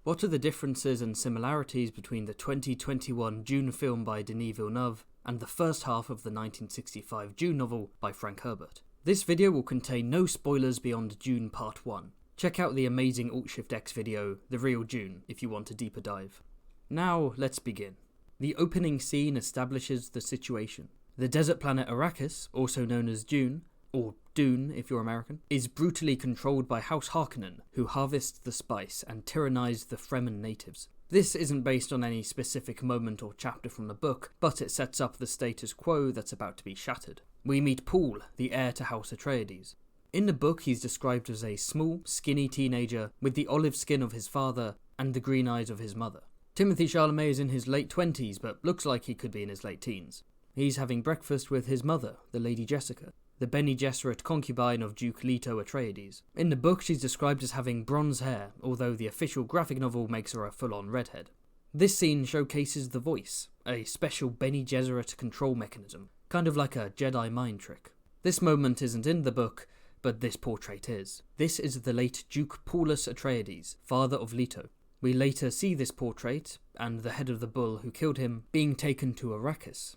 What are the differences and similarities between the 2021 Dune film by Denis Villeneuve and the first half of the 1965 Dune novel by Frank Herbert? This video will contain no spoilers beyond Dune Part 1. Check out the amazing Alt-Shift-X video, The Real Dune, if you want a deeper dive. Now, let's begin. The opening scene establishes the situation. The desert planet Arrakis, also known as Dune, or Dune if you're American, is brutally controlled by House Harkonnen, who harvest the spice and tyrannize the Fremen natives. This isn't based on any specific moment or chapter from the book, but it sets up the status quo that's about to be shattered. We meet Paul, the heir to House Atreides. In the book, he's described as a small, skinny teenager with the olive skin of his father and the green eyes of his mother. Timothée Chalamet is in his late 20s, but looks like he could be in his late teens. He's having breakfast with his mother, the Lady Jessica, the Bene Gesserit concubine of Duke Leto Atreides. In the book, she's described as having bronze hair, although the official graphic novel makes her a full-on redhead. This scene showcases the Voice, a special Bene Gesserit control mechanism, kind of like a Jedi mind trick. This moment isn't in the book, but this portrait is. This is the late Duke Paulus Atreides, father of Leto. We later see this portrait, and the head of the bull who killed him, being taken to Arrakis.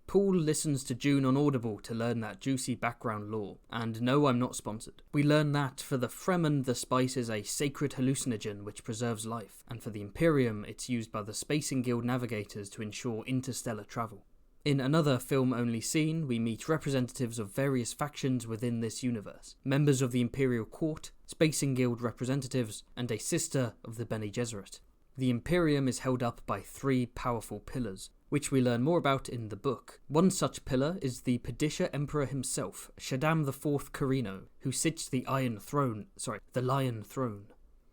Paul listens to Dune on Audible to learn that juicy background lore, and no, I'm not sponsored. We learn that for the Fremen, the spice is a sacred hallucinogen which preserves life, and for the Imperium, it's used by the Spacing Guild navigators to ensure interstellar travel. In another film-only scene, we meet representatives of various factions within this universe, members of the Imperial Court, Spacing Guild representatives, and a sister of the Bene Gesserit. The Imperium is held up by three powerful pillars, which we learn more about in the book. One such pillar is the Padisha Emperor himself, Shaddam IV Carino, who sits the Lion Throne.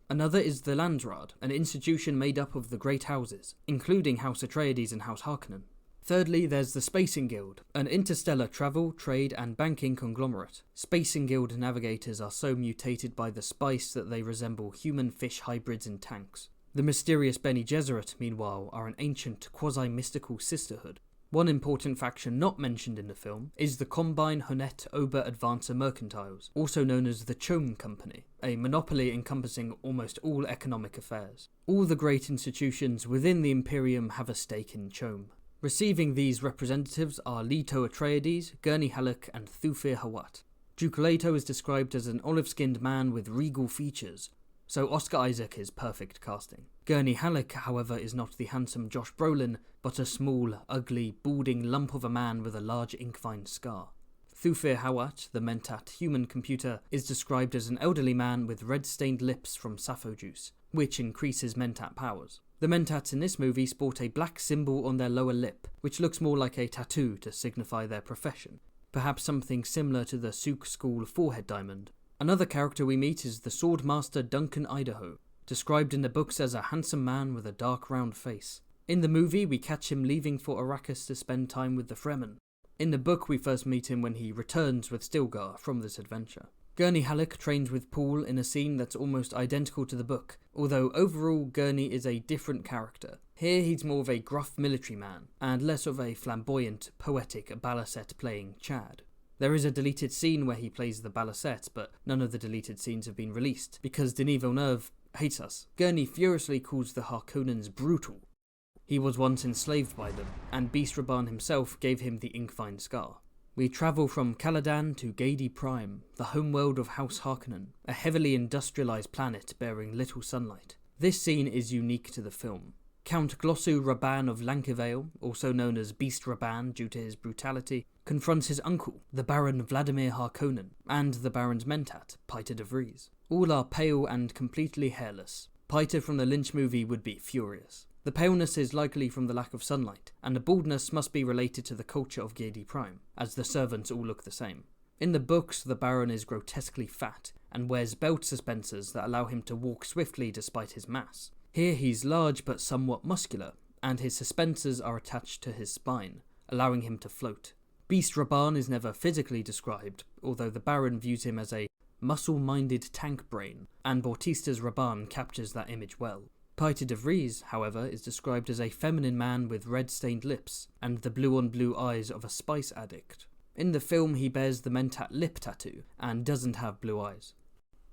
Another is the Landsraad, an institution made up of the Great Houses, including House Atreides and House Harkonnen. Thirdly, there's the Spacing Guild, an interstellar travel, trade, and banking conglomerate. Spacing Guild navigators are so mutated by the spice that they resemble human-fish hybrids in tanks. The mysterious Bene Gesserit, meanwhile, are an ancient, quasi-mystical sisterhood. One important faction not mentioned in the film is the Combine Honet Ober Advancer Mercantiles, also known as the CHOAM Company, a monopoly encompassing almost all economic affairs. All the great institutions within the Imperium have a stake in CHOAM. Receiving these representatives are Leto Atreides, Gurney Halleck, and Thufir Hawat. Duke Leto is described as an olive-skinned man with regal features, so Oscar Isaac is perfect casting. Gurney Halleck, however, is not the handsome Josh Brolin, but a small, ugly, balding lump of a man with a large ink-vine scar. Thufir Hawat, the Mentat human computer, is described as an elderly man with red-stained lips from sappho juice, which increases Mentat powers. The Mentats in this movie sport a black symbol on their lower lip, which looks more like a tattoo to signify their profession, perhaps something similar to the Sook School forehead diamond. Another character we meet is the Swordmaster Duncan Idaho, described in the books as a handsome man with a dark round face. In the movie, we catch him leaving for Arrakis to spend time with the Fremen. In the book, we first meet him when he returns with Stilgar from this adventure. Gurney Halleck trains with Paul in a scene that's almost identical to the book, although overall Gurney is a different character. Here he's more of a gruff military man, and less of a flamboyant, poetic Balasset playing Chad. There is a deleted scene where he plays the Balasset, but none of the deleted scenes have been released, because Denis Villeneuve hates us. Gurney furiously calls the Harkonnens brutal. He was once enslaved by them, and Beast Raban himself gave him the Inkvine scar. We travel from Caladan to Gadi Prime, the homeworld of House Harkonnen, a heavily industrialized planet bearing little sunlight. This scene is unique to the film. Count Glossu Raban of Lankivale, also known as Beast Raban due to his brutality, confronts his uncle, the Baron Vladimir Harkonnen, and the Baron's mentat, Piter de Vries. All are pale and completely hairless. Piter from the Lynch movie would be furious. The paleness is likely from the lack of sunlight, and the baldness must be related to the culture of Gadi Prime, as the servants all look the same. In the books, the Baron is grotesquely fat, and wears belt suspensors that allow him to walk swiftly despite his mass. Here he's large but somewhat muscular, and his suspensors are attached to his spine, allowing him to float. Beast Raban is never physically described, although the Baron views him as a muscle-minded tank brain, and Bautista's Raban captures that image well. Piter de Vries, however, is described as a feminine man with red-stained lips, and the blue-on-blue eyes of a spice addict. In the film, he bears the Mentat lip tattoo, and doesn't have blue eyes.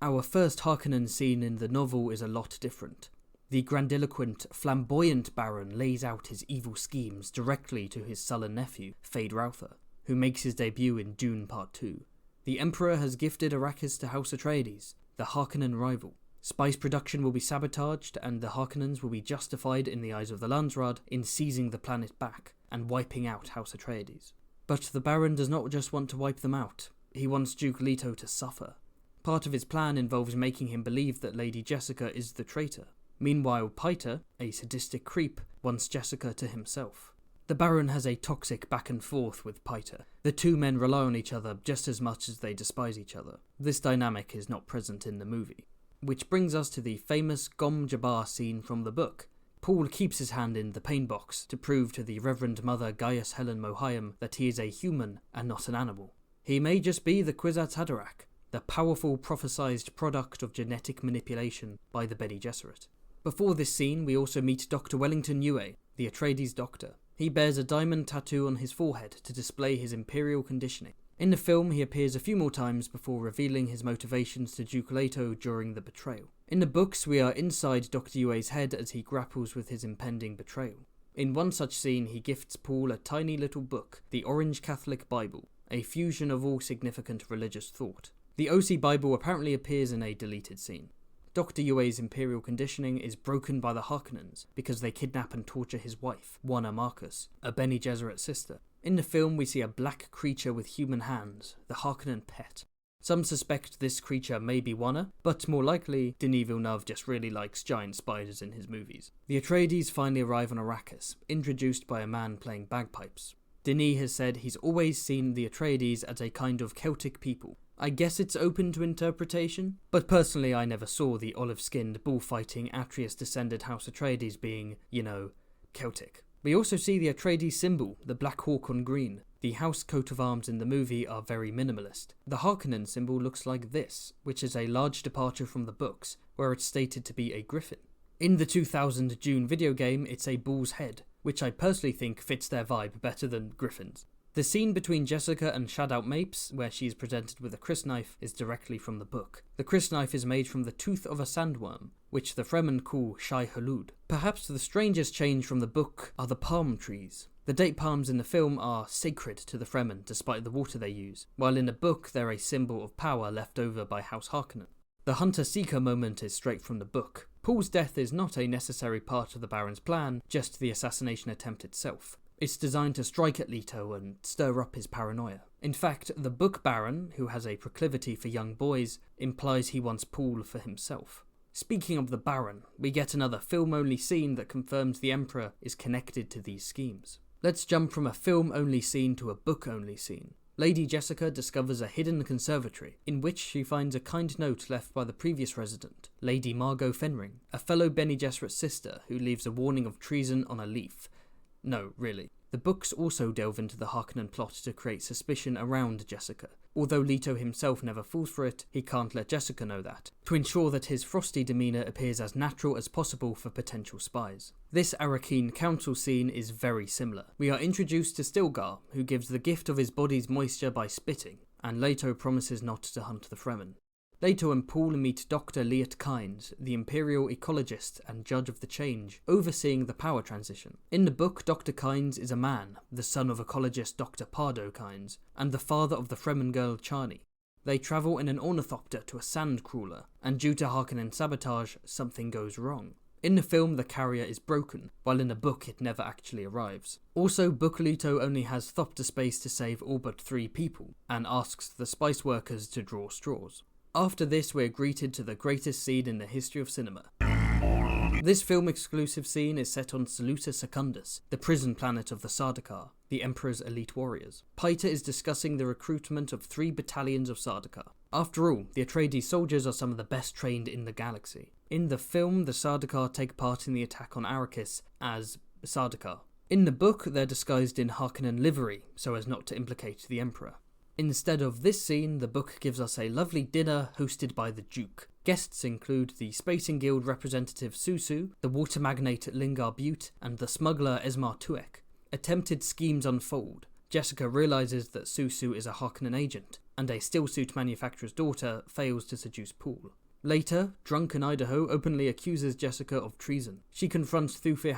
Our first Harkonnen scene in the novel is a lot different. The grandiloquent, flamboyant Baron lays out his evil schemes directly to his sullen nephew, Feyd-Rautha, who makes his debut in Dune Part 2. The Emperor has gifted Arrakis to House Atreides, the Harkonnen rival. Spice production will be sabotaged, and the Harkonnens will be justified in the eyes of the Landsraad in seizing the planet back and wiping out House Atreides. But the Baron does not just want to wipe them out, he wants Duke Leto to suffer. Part of his plan involves making him believe that Lady Jessica is the traitor. Meanwhile, Paiter, a sadistic creep, wants Jessica to himself. The Baron has a toxic back and forth with Paiter. The two men rely on each other just as much as they despise each other. This dynamic is not present in the movie. Which brings us to the famous Gom Jabbar scene from the book. Paul keeps his hand in the pain box to prove to the Reverend Mother Gaius Helen Mohayim that he is a human and not an animal. He may just be the Kwisatz Haderach, the powerful prophesized product of genetic manipulation by the Bene Gesserit. Before this scene, we also meet Dr. Wellington Yueh, the Atreides doctor. He bears a diamond tattoo on his forehead to display his imperial conditioning. In the film, he appears a few more times before revealing his motivations to Duke Leto during the betrayal. In the books, we are inside Dr. Yueh's head as he grapples with his impending betrayal. In one such scene, he gifts Paul a tiny little book, the Orange Catholic Bible, a fusion of all significant religious thought. The OC Bible apparently appears in a deleted scene. Dr. Yueh's imperial conditioning is broken by the Harkonnens because they kidnap and torture his wife, Wanna Marcus, a Bene Gesserit sister. In the film, we see a black creature with human hands, the Harkonnen pet. Some suspect this creature may be Wanna, but more likely, Denis Villeneuve just really likes giant spiders in his movies. The Atreides finally arrive on Arrakis, introduced by a man playing bagpipes. Denis has said he's always seen the Atreides as a kind of Celtic people. I guess it's open to interpretation, but personally I never saw the olive-skinned, bullfighting, Atreus-descended House Atreides being, Celtic. We also see the Atreides symbol, the Black Hawk on green. The house coat of arms in the movie are very minimalist. The Harkonnen symbol looks like this, which is a large departure from the books, where it's stated to be a griffin. In the 2000 Dune video game, it's a bull's head, which I personally think fits their vibe better than griffins. The scene between Jessica and Shadout Mapes, where she is presented with a crysknife, is directly from the book. The crysknife is made from the tooth of a sandworm, which the Fremen call Shai Hulud. Perhaps the strangest change from the book are the palm trees. The date palms in the film are sacred to the Fremen despite the water they use, while in the book they're a symbol of power left over by House Harkonnen. The Hunter-Seeker moment is straight from the book. Paul's death is not a necessary part of the Baron's plan, just the assassination attempt itself. It's designed to strike at Leto and stir up his paranoia. In fact, the book Baron, who has a proclivity for young boys, implies he wants Paul for himself. Speaking of the Baron, we get another film-only scene that confirms the Emperor is connected to these schemes. Let's jump from a film-only scene to a book-only scene. Lady Jessica discovers a hidden conservatory, in which she finds a kind note left by the previous resident, Lady Margot Fenring, a fellow Bene Gesserit sister who leaves a warning of treason on a leaf. No, really. The books also delve into the Harkonnen plot to create suspicion around Jessica. Although Leto himself never falls for it, he can't let Jessica know that, to ensure that his frosty demeanour appears as natural as possible for potential spies. This Arrakeen council scene is very similar. We are introduced to Stilgar, who gives the gift of his body's moisture by spitting, and Leto promises not to hunt the Fremen. Leto and Paul meet Dr. Liet Kynes, the imperial ecologist and judge of the change, overseeing the power transition. In the book, Dr. Kynes is a man, the son of ecologist Dr. Pardo Kynes, and the father of the Fremen girl Chani. They travel in an ornithopter to a sand crawler, and due to Harkonnen sabotage, something goes wrong. In the film, the carrier is broken, while in the book it never actually arrives. Also, Book Leto only has thopter space to save all but 3 people, and asks the spice workers to draw straws. After this, we're greeted to the greatest scene in the history of cinema. This film-exclusive scene is set on Saluta Secundus, the prison planet of the Sardaukar, the Emperor's elite warriors. Paiter is discussing the recruitment of 3 battalions of Sardaukar. After all, the Atreides soldiers are some of the best trained in the galaxy. In the film, the Sardaukar take part in the attack on Arrakis as Sardaukar. In the book, they're disguised in Harkonnen livery, so as not to implicate the Emperor. Instead of this scene, the book gives us a lovely dinner hosted by the Duke. Guests include the Spacing Guild representative Susu, the water magnate Lingar Butte, and the smuggler Esmar Tuek. Attempted schemes unfold. Jessica realises that Susu is a Harkonnen agent, and a stillsuit manufacturer's daughter fails to seduce Paul. Later, drunken Idaho openly accuses Jessica of treason. She confronts Thufir,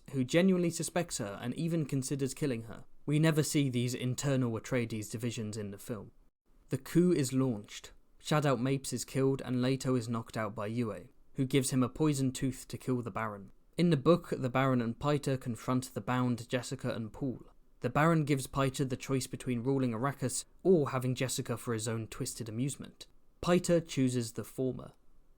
who genuinely suspects her and even considers killing her. We never see these internal Atreides divisions in the film. The coup is launched. Shadow Mapes is killed and Leto is knocked out by Yue, who gives him a poisoned tooth to kill the Baron. In the book, the Baron and Paita confront the bound Jessica and Paul. The Baron gives Paita the choice between ruling Arrakis or having Jessica for his own twisted amusement. Paita chooses the former.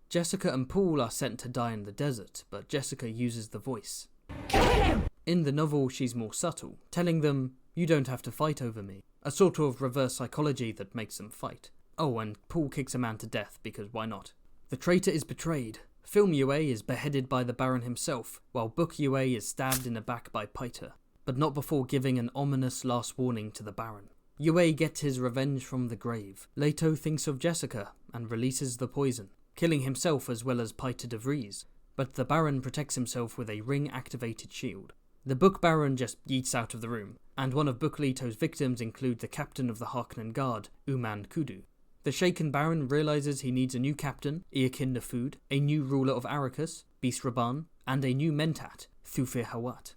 Jessica and Paul are sent to die in the desert, but Jessica uses the voice. Kill him! In the novel, she's more subtle, telling them, "You don't have to fight over me," a sort of reverse psychology that makes them fight. Oh, and Paul kicks a man to death, because why not? The traitor is betrayed. Film Yue is beheaded by the Baron himself, while book Yue is stabbed in the back by Paita, but not before giving an ominous last warning to the Baron. Yue gets his revenge from the grave. Leto thinks of Jessica and releases the poison, killing himself as well as Paita de Vries, but the Baron protects himself with a ring-activated shield. The book Baron just yeets out of the room, and one of Book Leto's victims include the captain of the Harkonnen Guard, Uman Kudu. The shaken Baron realizes he needs a new captain, Eokin the Food, a new ruler of Arrakis, Beast Raban, and a new mentat, Thufir Hawat.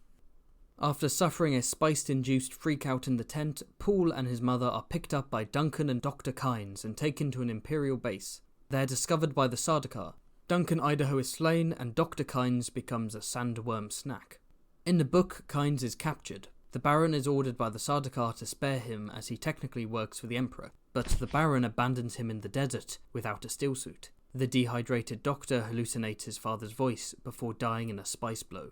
After suffering a spice-induced freak-out in the tent, Paul and his mother are picked up by Duncan and Dr. Kynes and taken to an Imperial base. They are discovered by the Sardaukar. Duncan Idaho is slain and Dr. Kynes becomes a sandworm snack. In the book, Kynes is captured. The Baron is ordered by the Sardaukar to spare him as he technically works for the Emperor, but the Baron abandons him in the desert without a stillsuit. The dehydrated doctor hallucinates his father's voice before dying in a spice blow.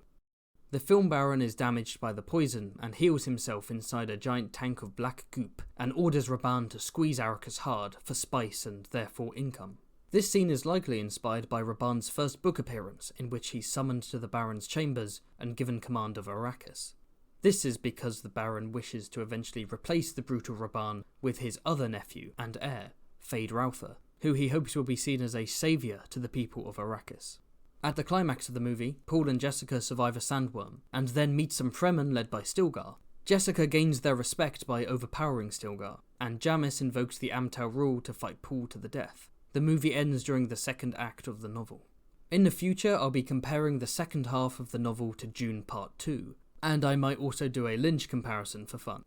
The film Baron is damaged by the poison and heals himself inside a giant tank of black goop and orders Raban to squeeze Arrakis hard for spice and therefore income. This scene is likely inspired by Raban's first book appearance, in which he's summoned to the Baron's chambers and given command of Arrakis. This is because the Baron wishes to eventually replace the brutal Raban with his other nephew and heir, Fade Rautha, who he hopes will be seen as a saviour to the people of Arrakis. At the climax of the movie, Paul and Jessica survive a sandworm, and then meet some Fremen led by Stilgar. Jessica gains their respect by overpowering Stilgar, and Jamis invokes the Amtal rule to fight Paul to the death. The movie ends during the second act of the novel. In the future, I'll be comparing the second half of the novel to Dune Part 2, and I might also do a Lynch comparison for fun.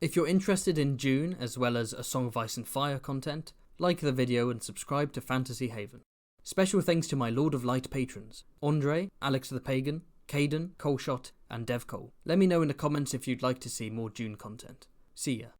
If you're interested in Dune, as well as A Song of Ice and Fire content, like the video and subscribe to Fantasy Haven. Special thanks to my Lord of Light patrons, Andre, Alex the Pagan, Caden, Colshot, and Devcole. Let me know in the comments if you'd like to see more Dune content. See ya.